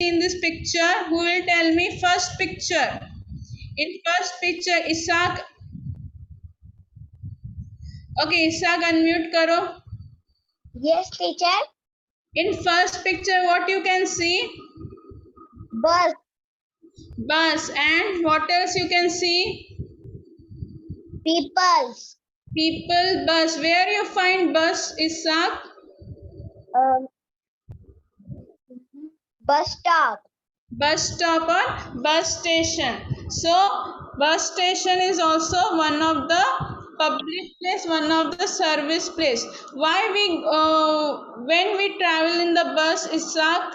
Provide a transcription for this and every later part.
in this picture? Who will tell me first picture? In first picture, Isaac. Okay, Isaac, unmute karo. Yes, teacher. In first picture, what you can see? Bus. Bus. And what else you can see? Peoples. People, bus. Where you find bus, Isaac? Bus stop. Bus stop or bus station. So bus station is also one of the public place, one of the service place. Why we when we travel in the bus, Isaac,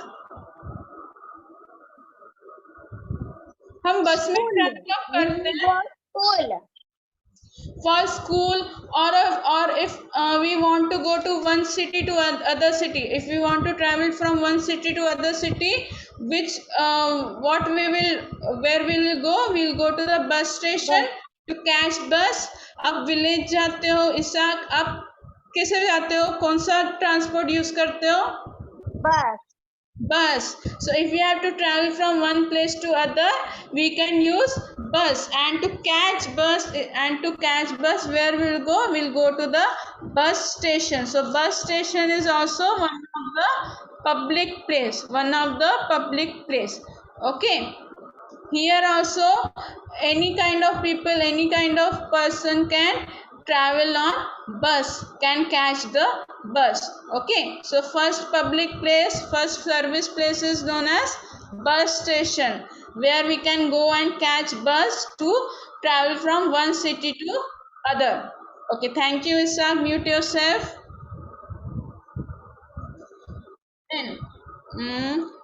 हम बस में School. Travel कब करते We हैं? go school. For school, or if we want to go to one city to other city, if we want to travel from one city to other city, which what we will where we will go, we'll go to the bus station to catch bus. आप village जाते हो, Isaac आप कैसे जाते हो, कौन सा transport use करते हो? Bus. Bus. So if we have to travel from one place to other, we can use bus. And to catch bus, where we'll go to the bus station. So bus station is also one of the public place, okay. Here also any kind of people, any kind of person can travel on bus, can catch the bus. Okay, so first public place, first service place is known as bus station, where we can go and catch bus to travel from one city to other. Okay, thank you, Isaac. Mute yourself. Then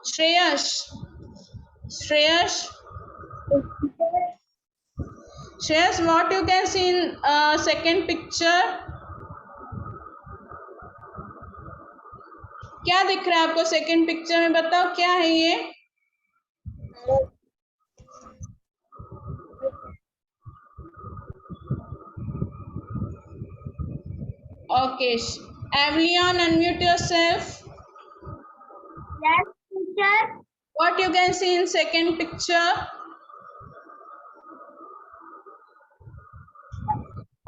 Shreyash, what you can see in second picture? क्या दिख रहा है आपको second picture में? बताओ क्या है ये? Okay, Avlion, unmute yourself. Yes, teacher. What you can see in second picture?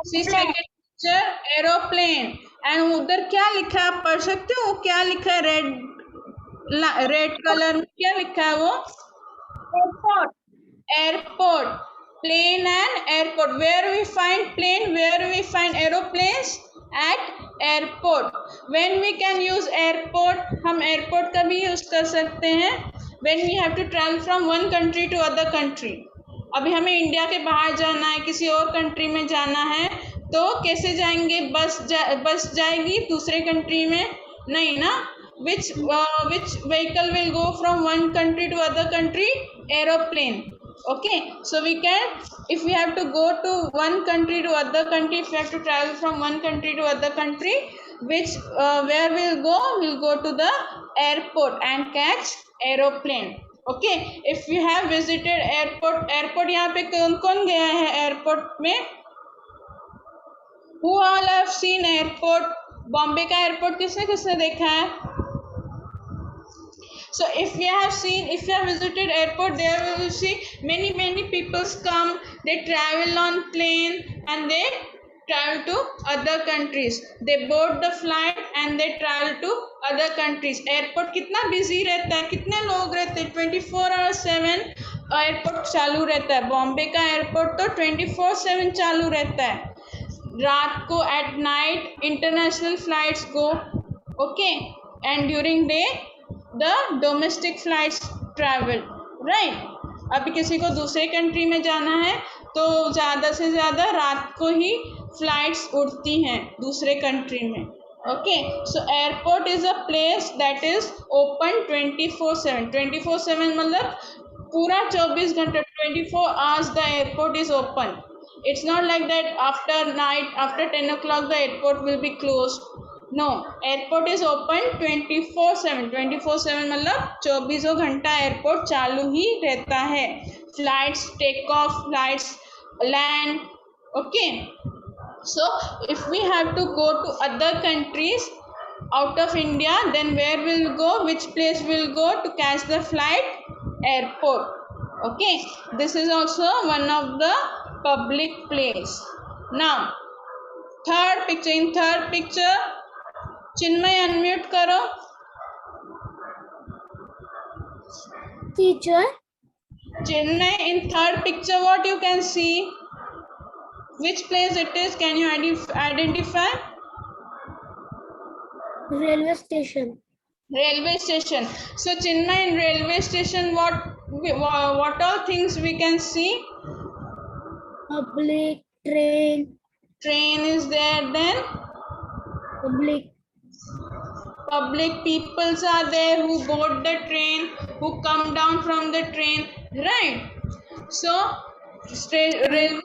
See second picture, aeroplane. And उधर क्या लिखा है, आप पढ़ सकते हो? क्या लिखा है? रेड कलर में क्या लिखा है वो? Airport. Airport. Plane and airport. Where we find plane, where we find aeroplanes? At airport. When we can use airport, हम airport का भी use कर सकते हैं when we have to travel from one country to other country. अभी हमें India के बाहर जाना है, किसी और कंट्री में जाना है, तो कैसे जाएंगे? बस जाएगी दूसरे कंट्री में? नहीं ना. Which vehicle will go from one country to other country? Aeroplane. Okay, so we can, if we have to go to one country to other country, if we have to travel from one country to other country, which where we'll go to the airport and catch aeroplane. Okay, if you have visited airport यहाँ पे कौन कौन गया है airport में? Who all have seen airport? Bombay का airport किसने किसने देखा है? So if you have visited airport, there you will see many people come, they travel on plane and they travel to other countries. They board the flight and they travel to other countries. Airport कितना busy रहता है, कितने लोग रहते हैं? 24/7 airport चालू रहता है. बॉम्बे का एयरपोर्ट तो 24/7 चालू रहता है. रात को at night international flights go, okay, and during day the domestic flights travel, right? अभी किसी को दूसरे कंट्री में जाना है तो ज़्यादा से ज़्यादा रात को ही फ्लाइट्स उड़ती हैं दूसरे कंट्री में. Okay, so airport is a place that is open 24/7. 24/7 मतलब पूरा 24 घंटे, 24 hours the airport is open. It's not like that after night, after 10 o'clock the airport will be closed. No, airport is open 24/7. 24/7 मतलब 24 घंटा airport चालू ही रहता है. Flights take off, flights land. Okay, so if we have to go to other countries, out of India, then where will go, which place will go to catch the flight? Airport. Okay, this is also one of the public place. Now third picture, in third picture, Chinmay unmute karo. Teacher. Chinmay, in third picture what you can see? Which place it is? Can you identify? Railway station. Railway station. So Chinmay, in railway station what all things we can see? Public train. Train is there, then public peoples are there who board the train, who come down from the train, right? So railway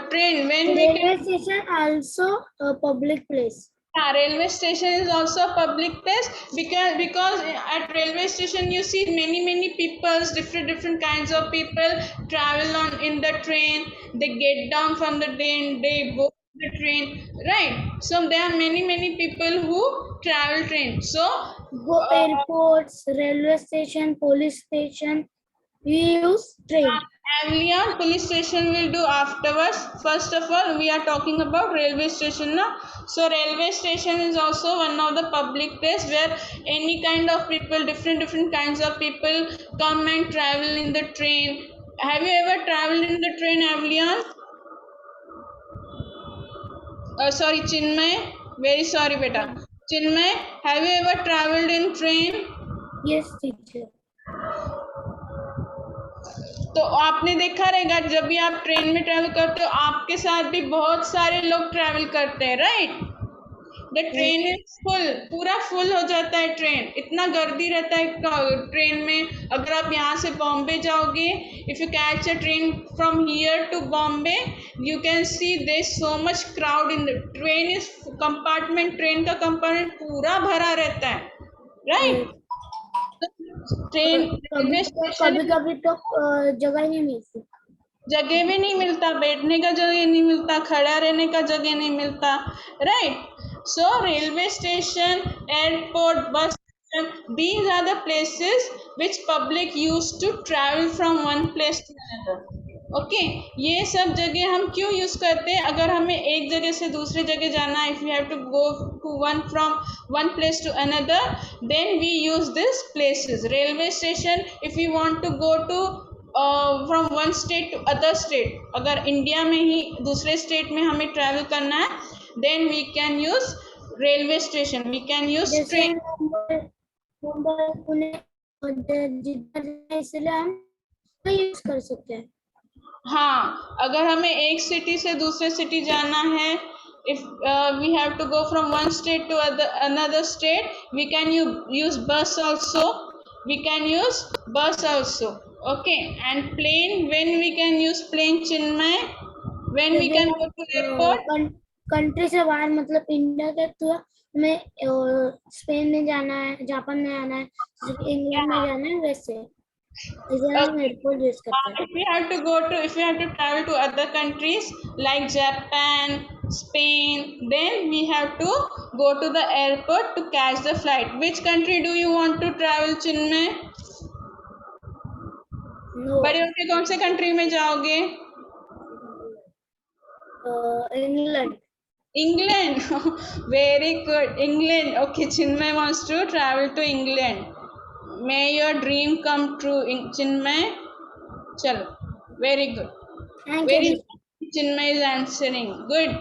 train, when we can, Railway station also a public place. railway station is also a public place, because at railway station you see many peoples, different kinds of people travel on in the train. They get down from the train, they board the train, right? So there are many people who travel train. So Go airports, railway station, police station. We use train. Avlion police station will do afterwards. First of all, we are talking about railway station now. So railway station is also one of the public place where any kind of people, different kinds of people come and travel in the train. Have you ever traveled in the train, Avlion? Sorry, Chinmay. Very sorry, beta. Chinmay, have you ever traveled in train? Yes, teacher. तो आपने देखा रहेगा जब भी आप train में travel करते हो आपके साथ भी बहुत सारे लोग ट्रैवल करते हैं, right? The train is full, पूरा फुल हो जाता है ट्रेन, इतना गर्दी रहता है ट्रेन में. अगर आप यहाँ से बॉम्बे जाओगे, if you catch a train from here to Bombay, you can see there so much crowd in the train. Is compartment, train का कंपार्टमेंट पूरा भरा रहता है, राइट? ट्रेन रेलवे स्टेशन कभी तो जगह नहीं मिलती. जगह भी नहीं मिलता, बैठने का जगह नहीं मिलता, खड़ा रहने का जगह नहीं मिलता, right? So railway station, airport, bus station, these are the places which public used to travel from one place to another. Okay, ये सब जगह हम क्यों यूज करते हैं? अगर हमें एक जगह से दूसरी जगह जाना है, if you have to go to one from one place to another, then we use this places. Railway station, if you want to go to from one state to other state, अगर India में ही दूसरे state में हमें travel करना है, then we can use railway station, we can use train. Mumbai, Pune, इसलिए हम यूज कर सकते हैं. हाँ, अगर हमें एक सिटी से दूसरे सिटी जाना है, if we have to go from one state to another state, we can use bus also, we can use bus also. Okay, and plane, when we can use plane, Chinmay? When we can go to airport? Country से बाहर, मतलब India के through हमें Spain में जाना है, Japan में जाना है, इंग्लैंड में जाना है, वैसे हम एयरपोर्ट यूज करते हैं. If we have to travel to other countries like Japan, Spain, then we have to go to the airport to catch the flight. Which country do you want to travel, Chinmay? No. बड़े होके कौन से country में जाओगे? England. England. Very good. England. Okay, Chinmay wants to travel to England. May your dream come true, Chinmay. Chalo. Very good. Very good. Chinmay is answering. Good.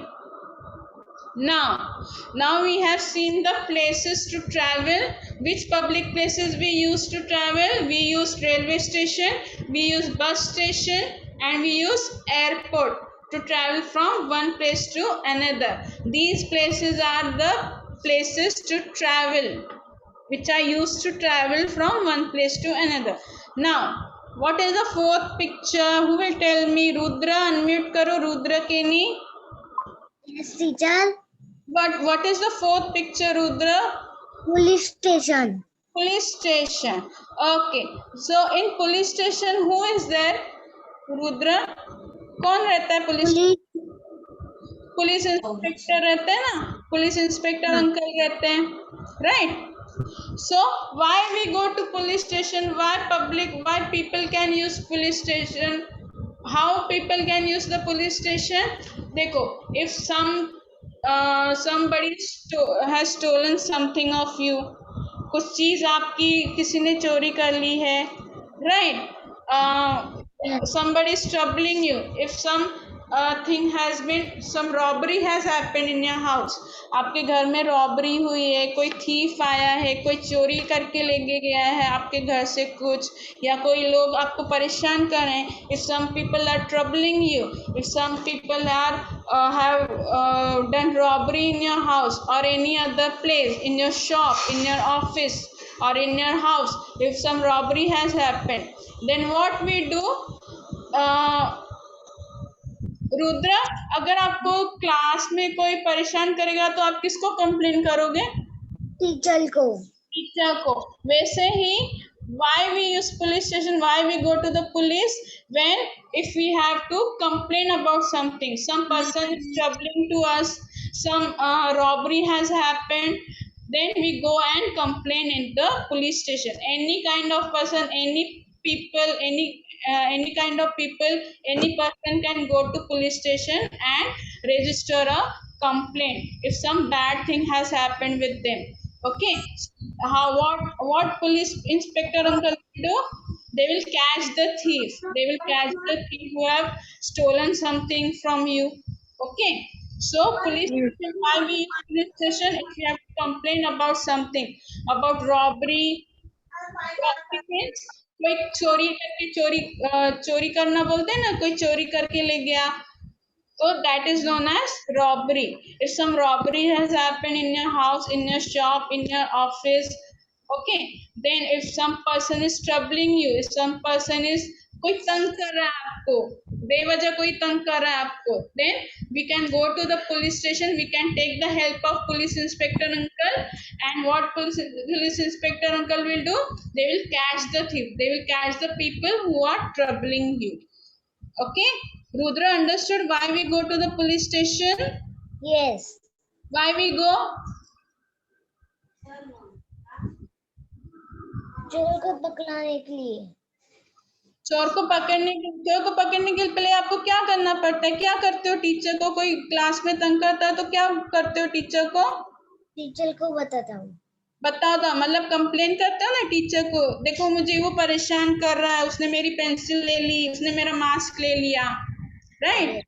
Now we have seen the places to travel. Which public places we use to travel? We use railway station, we use bus station, and we use airport to travel from one place to another. These places are the places to travel, which are used to travel from one place to another. Now, what is the fourth picture? Who will tell me? Rudra, unmute karo. Rudra Keni. Yes, teacher. What is the fourth picture, Rudra? Police station. Police station. Okay. So in police station, who is there? Rudra? कौन रहता है police? Police inspector रहते हैं ना, police inspector uncle रहते हैं, right? So why we go to police station? Why people can use police station? How people can use the police station? देखो, if somebody has stolen something of you, कुछ चीज आपकी किसी ने चोरी कर ली है, right? Somebody is troubling you. If some thing has been, some robbery has happened in your house, आपके घर में रॉबरी हुई है, कोई थीफ आया है, कोई चोरी करके लेके गया है आपके घर से कुछ, या कोई लोग आपको परेशान कर रहे हैं, if some people are troubling you, if some people are have done robbery in your house or any other place, in your shop, in your office or in your house, if some robbery has happened, then what we do? Rudra, अगर आपको class में कोई परेशान करेगा तो आप किसको complain करोगे? टीचर को। टीचर को। वैसे ही why we use police station, why we go to the police? When if we have to complain about something, some person is troubling to us, some robbery has happened, then we go and complain in the police station. Any kind of person, any people, any kind of people, any person can go to police station and register a complaint if some bad thing has happened with them. Okay, what police inspector uncle will do? They will catch the thief. They will catch the thief who have stolen something from you. Okay, so police station, why we use police station? If you have to complain about something, about robbery, कोई चोरी करके चोरी करना बोलते हैं ना, कोई चोरी करके ले गया, so that is known as robbery. If some robbery has happened in your house, in your shop, in your office, okay, then if some person is troubling you, if some person is, कोई तंग कर रहा है आपको, बेवजह कोई तंग कर रहा है आपको, then we can go to the police station, we can take the help of police inspector uncle, and what police inspector uncle will do? They will catch the thief, they will catch the people who are troubling you. Okay, Rudra understood why we go to the police station? Yes. Why we go? चोर को पकड़ाने के लिए। चोर को पकड़ने के लिए पहले आपको क्या करना पड़ता है? क्या करते हो? टीचर को कोई क्लास में तंग करता है तो क्या करते हो? टीचर को बताता हूँ। बताओ तो, मतलब कंप्लेन करते हो ना टीचर को, देखो मुझे वो परेशान कर रहा है, उसने मेरी पेंसिल ले ली, उसने मेरा मास्क ले लिया, राइट?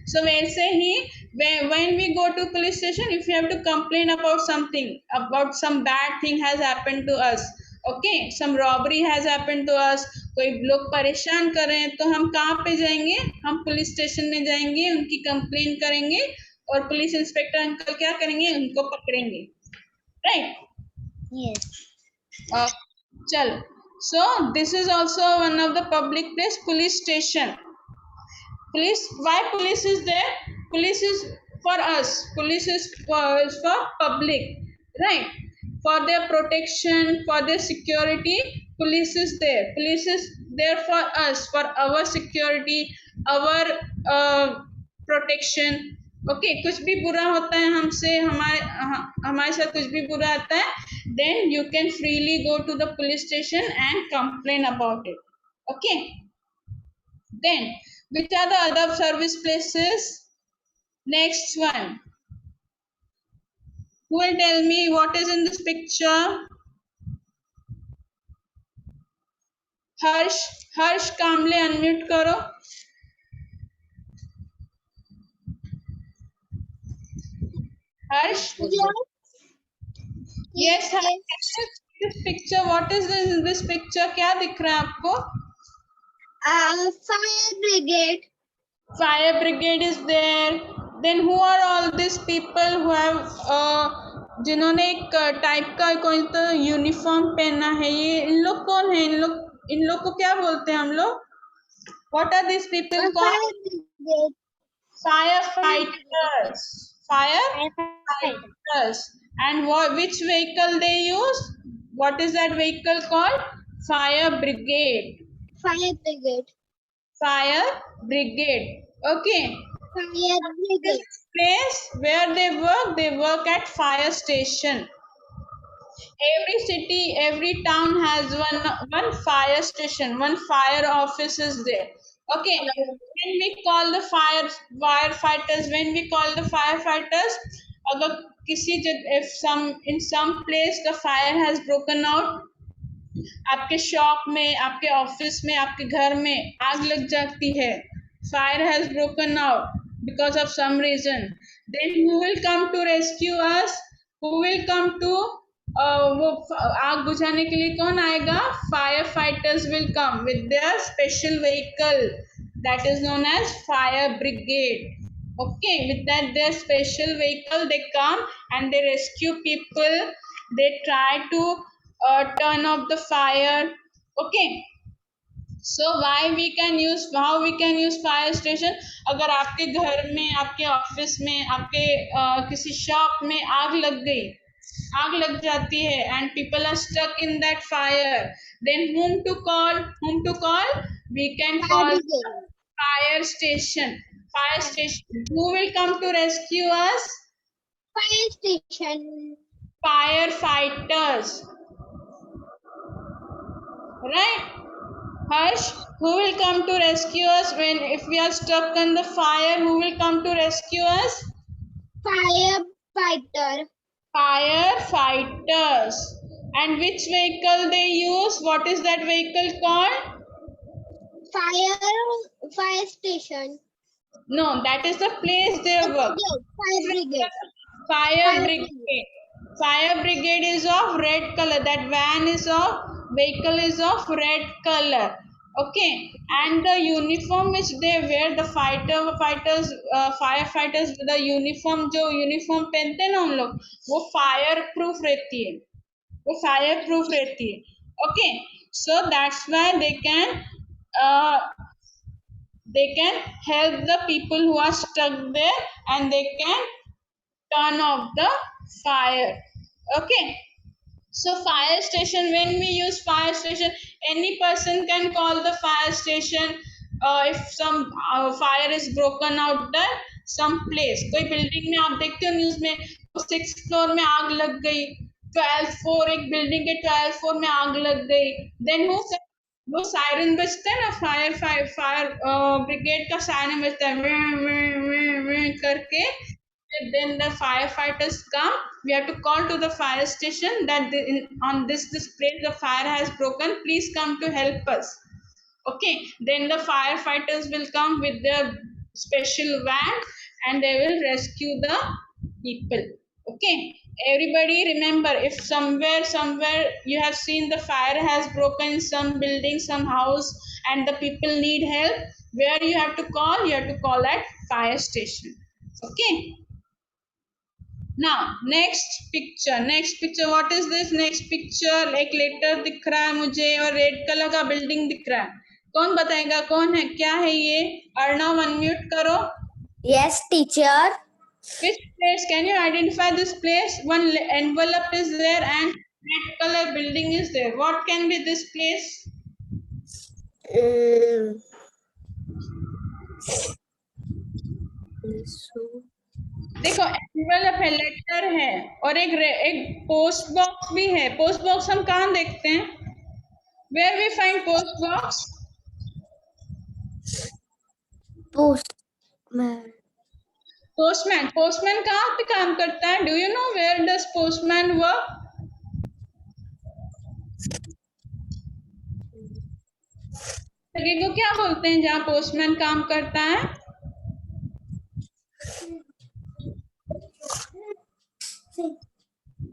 So वैसे ही when we go to police station, if you have to complain about something, about some bad thing has happened to us, okay, some robbery has happened to us, कोई लोग परेशान कर रहे हैं, तो हम कहाँ पे जाएंगे? हम पुलिस स्टेशन में जाएंगे, उनकी कंप्लेन करेंगे और पुलिस इंस्पेक्टर अंकल क्या करेंगे? उनको पकड़ेंगे, राइट? Yes. चल, so this is also one of the public place, police station. Police, why police is there? Police is for us, police is for public, right? For their protection, for their security, police is there. Police is there for us, for our security, our protection. Okay, कुछ भी बुरा होता है हमसे, हमारे साथ कुछ भी बुरा आता है, then you can freely go to the police station and complain about it. Okay, then which are the other service places? Next one. Who will tell me what is in this picture? Harsh Kamble, unmute karo. Harsh? Yes, Harsh. This picture, what is in this picture? क्या दिख रहा है आपको? Fire brigade. Fire brigade is there. Then who are all these people who have जिन्होंने एक type का कोई तो यूनिफॉर्म पहना है? ये इन लोग कौन है? इन लोग को क्या बोलते हैं हम लोग? What are these people called? Firefighters. Firefighters. And which vehicle they use? What is that vehicle called? Fire brigade. Fire brigade. Fire brigade. Okay. Fire brigade. Place where they work at fire station. Every city, every town has one fire station, one fire office is there. Okay. When we call the firefighters, when we call the firefighters, अगर किसी जगह if some in some place the fire has broken out, आपके shop में, आपके office में, आपके घर में आग लग जाती है, fire has broken out because of some reason, then who will come to rescue us, who will come to वो आग बुझाने के लिए कौन आएगा? Fire fighters will come with their special vehicle that is known as fire brigade. Okay, with that their special vehicle they come and they rescue people, they try to turn off the fire. Okay, so how we can use fire station? अगर आपके घर में, आपके office में, आपके किसी shop में आग लग जाती है and people are stuck in that fire, then whom to call? We can call fire station. Who will come to rescue us? Fire station. Firefighters, right? Harsh, who will come to rescue us if we are stuck in the fire? Who will come to rescue us? Firefighter. Firefighters. And which vehicle they use? What is that vehicle called? Fire station. No, that is the place they work. Fire brigade. Fire brigade. Fire brigade is of red color. That vehicle is of red color. Okay, and the uniform which they wear, the firefighters, the uniform जो uniform पहनते हैं ना उन लोग, वो fire proof रहती है. Okay, so that's why they can help the people who are stuck there and they can turn off the fire. Okay, so fire station, when we use fire station, any person can call the fire station if some fire is broken out there some place. कोई building में आप देखते हो news में 6th floor में आग लग गई, 12th फ्लोर, एक बिल्डिंग के 12th फ्लोर में आग लग गई, देन वो सायरन बजता है ना, फायर ब्रिगेड का सायरन बजता है करके, then the firefighters come. We have to call to the fire station that on this place the fire has broken, please come to help us. Okay, then the firefighters will come with their special van and they will rescue the people. Okay, everybody remember, if somewhere you have seen the fire has broken in some building, some house, and the people need help, where you have to call? You have to call at fire station. Okay, now next picture, what is this next picture? एक letter दिख रहा है मुझे और red colour का building दिख रहा है, कौन बताएगा कौन है, क्या है ये? अर्णव अनम्यूट करो. Yes, teacher. Which place? Can you identify this place? One envelope is there and red color building is there. What can be this place? देखो एनवेलप है, लेटर है और एक पोस्ट बॉक्स भी है. पोस्ट बॉक्स हम कहाँ देखते हैं? Where we find post box? Postman कहाँ पे काम करता है? Do you know where does postman work? जगह को क्या बोलते हैं जहाँ पोस्टमैन काम करता है?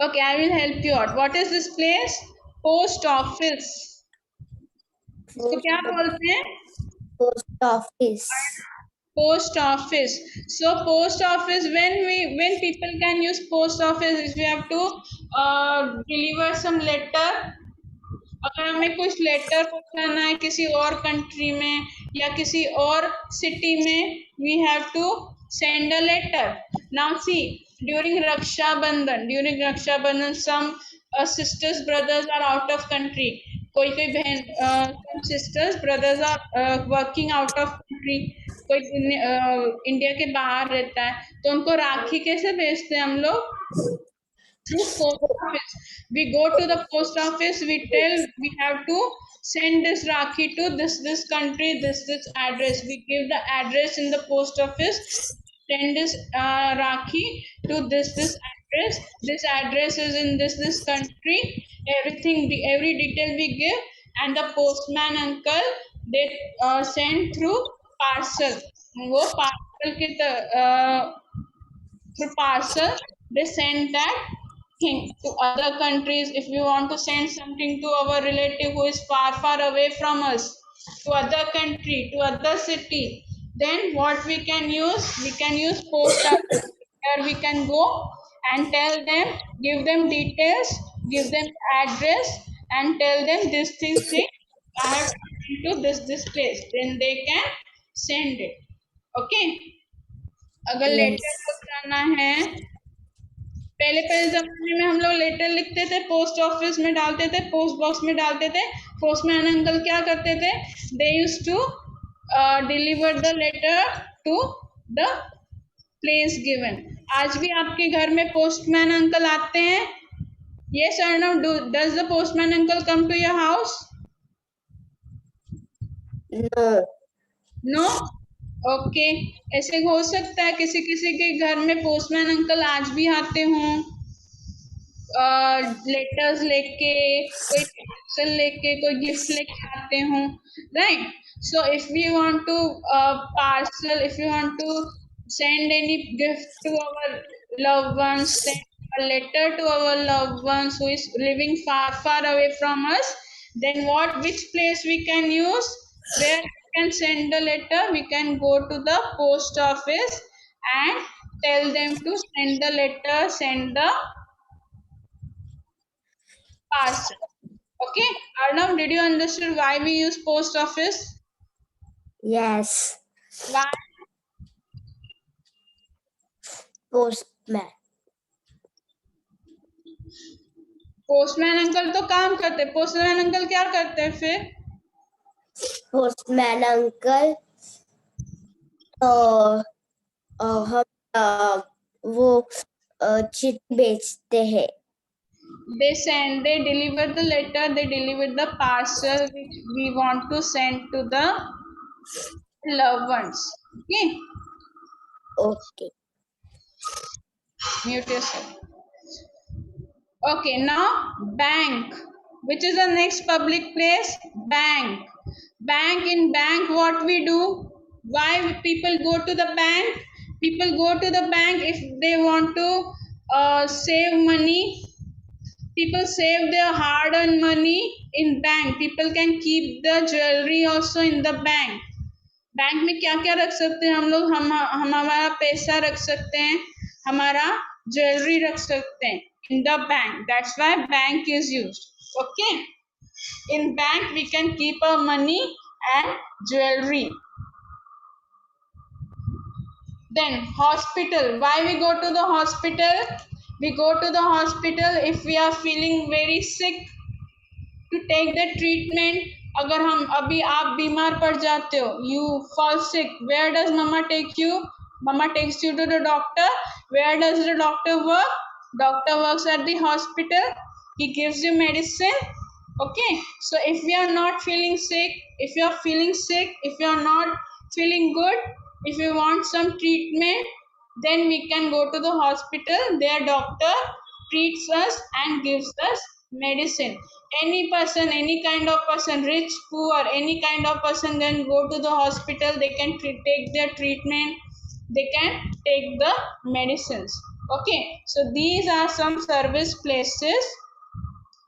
Okay, I will help you out. What is this place? Post office. इसको क्या बोलते हैं? Post office. Post office. So post office, when people can use post office is we have to deliver some letter. अगर हमें कुछ letter पहुंचाना है किसी और कंट्री में या किसी और सिटी में, we have to send a letter. Now see, during Raksha Bandhan, some sisters, brothers are out of country. कोई बहन, some sisters, brothers are working out of country. कोई इंडिया के बाहर रहता है तो उनको राखी कैसे भेजते हैं हम लोग? Through post office. We go to the post office, we tell we have to send this Rakhi to this country, this address. We give the address in the post office, send this Rakhi to this address. This address is in this country. Everything, every detail we give, and the postman uncle they send through parcel. वो parcel के through parcel they send that thing to other countries. If we want to send something to our relative who is far away from us, to other country, to other city, then what we can use post office, where we can go and tell them, give them details, give them address, and tell them this thing I have to this place, then they can send it. Okay. अगर letter Yes. पहुंचाना है, पहले पहले जमाने में हम लोग letter लिखते थे, पोस्ट ऑफिस में डालते थे, पोस्ट बॉक्स में डालते थे। पोस्टमैन अंकल क्या करते थे? They used to deliver the letter to the place given. आज भी आपके घर में पोस्टमैन अंकल आते हैं? यस और no? Does the postman uncle come to your house? No. No? Okay. ऐसे हो सकता है किसी किसी के घर में पोस्टमैन अंकल आज भी आते हों, लेटर्स लेके, कोई पार्सल लेके, कोई गिफ्ट लेके आते हों, right? So if we want to parcel, if you want to send any gift to our loved ones, send a letter to our loved ones who is living far away from us, then which place we can use? Where we can send the letter? We can go to the post office and tell them to send the letter, send the parcel. Okay, Arnav, did you understand why we use post office? Yes. Why? Postman. Postman uncle तो काम करते, postman uncle क्या करते हैं फिर? Postman uncle. हम वो चिट्ठी बेचते हैं. They deliver the letter, they deliver the parcel which we want to send to the loved ones. Okay, Okay. mute yourself. Okay, now bank, which is the next public place? Bank. In bank, what we do? Why people go to the bank? People go to the bank if they want to save money. People save their hard-earned money in bank. People can keep the jewelry also in the bank. Bank में क्या क्या रख सकते हैं हम लोग? हम हमारा पैसा रख सकते हैं, हमारा ज्वेलरी रख सकते हैं in the bank. That's why bank is used. Okay, in bank we can keep our money and jewelry. Then hospital. Why we go to the hospital? We go to the hospital if we are feeling very sick, to take the treatment. अगर हम अभी आप बीमार पड़ जाते हो, you fall sick, where does mama take you? Mama takes you to the doctor. Where does the doctor work? Doctor works at the hospital. He gives you medicine. Okay, so if we are not feeling sick, if you are feeling sick, if you are not feeling good, if you want some treatment, then we can go to the hospital. Their doctor treats us and gives us medicine. Any person, any kind of person, rich, poor, any kind of person can go to the hospital. They can take their treatment, they can take the medicines. Okay, so these are some service places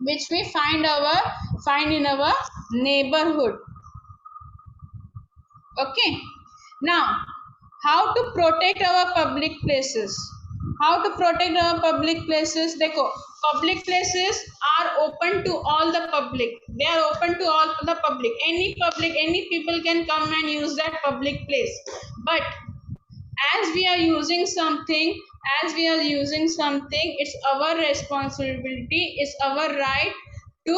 which we find in our neighborhood. Okay, now how to protect our public places? How to protect our public places? देखो, public places are open to all the public. They are open to all the public. Any people can come and use that public place. But as we are using something, it's our responsibility, it's our right to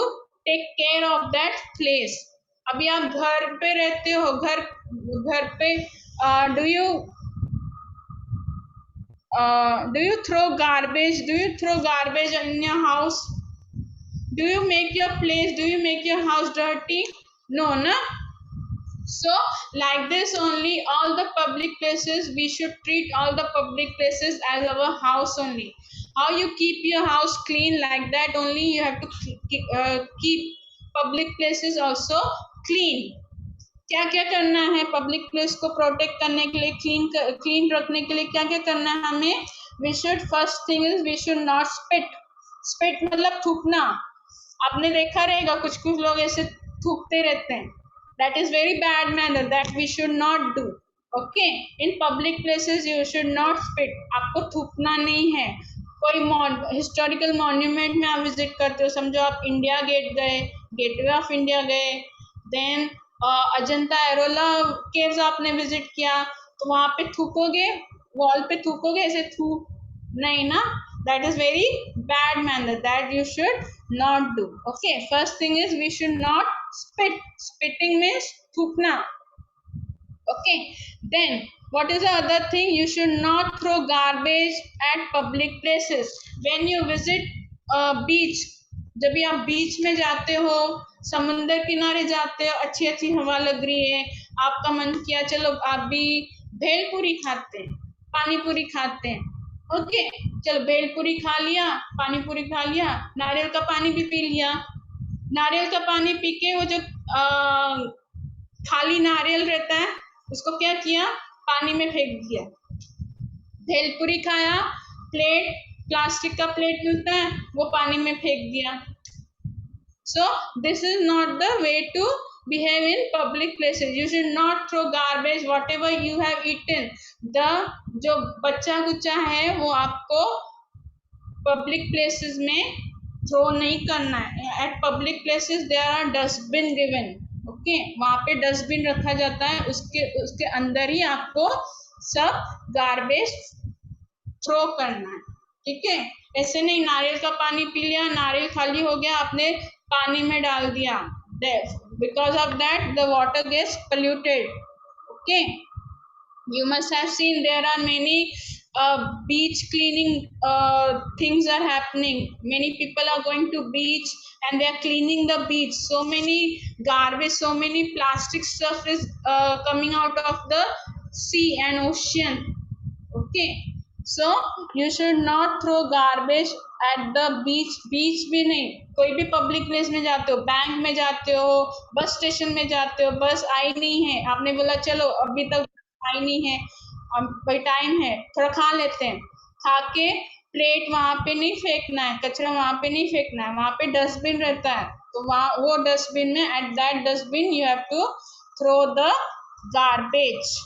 take care of that place. अभी आप घर पे रहते हो, घर घर पे do you throw garbage, do you throw garbage in your house? Do you make your place, do you make your house dirty? No, na? So like this only, all the public places, we should treat all the public places as our house only. How you keep your house clean, like that only you have to keep public places also clean. क्या क्या करना है public place को protect करने के लिए, clean रखने के लिए क्या क्या करना है हमें? We should, first thing is we should not spit. Spit मतलब थूकना. आपने देखा रहेगा कुछ कुछ लोग ऐसे थूकते रहते हैं. That is very bad manner, that we should not do. Okay, in public places you should not spit. आपको थूकना नहीं है. कोई हिस्टोरिकल मॉन्यूमेंट में आप विजिट करते हो, समझो आप इंडिया गेट गए, गेटवे ऑफ इंडिया गए, देन अजंता एरोला केव्स आपने विजिट किया, तो वहां पे थूकोगे, वॉल पे थूकोगे ऐसे थूक नहीं ना. That is very bad manner, that you should not do. Okay, first thing is we should not spit. Spitting means थूकना. Okay, then what is the other thing? You should not throw garbage at public places. When you visit a beach, जब भी आप बीच में जाते हो, समुंदर किनारे जाते हो, अच्छी अच्छी हवा लग रही है, आपका मन किया चलो आप भी भेलपुरी खाते हैं, पानी पूरी खाते हैं. ओके, चलो भेलपुरी खा लिया, पानी पूरी खा लिया, नारियल का पानी भी पी लिया. नारियल का पानी पी के वो जो खाली नारियल रहता है उसको क्या किया, पानी में फेंक दिया. भेलपुरी खाया, प्लेट, प्लास्टिक का प्लेट मिलता है, वो पानी में फेंक दिया. So this is not the way to behave in public places. You should not throw garbage, whatever you have eaten. The जो बच्चा कुच्चा है वो आपको पब्लिक प्लेसेस में थ्रो नहीं करना है. At public places there are dustbin given. Okay, वहां पे डस्टबिन रखा जाता है, उसके अंदर ही आपको सब गार्बेज थ्रो करना है. ठीक है, ऐसे नहीं नारियल का पानी पी लिया, नारियल खाली हो गया, आपने पानी में डाल दिया, because of that the water gets polluted. Okay, you must have seen there are many beach cleaning things are happening. Many people are going to beach and they are cleaning the beach. So many garbage, so many plastic stuff is coming out of the sea and ocean. Okay, so you should not throw garbage at the beach. beach भी नहीं, कोई भी public place में जाते हो, bank में जाते हो, बस स्टेशन में जाते हो, बस आई नहीं है, आपने बोला चलो अभी तक आई नहीं है, अब भाई टाइम है, थोड़ा खा लेते हैं, खा के प्लेट वहां पे नहीं फेंकना है, कचरा वहां पे नहीं फेंकना है, वहां पे डस्टबिन रहता है, तो वहां वो डस्टबिन में, at that dustbin you have to throw the garbage.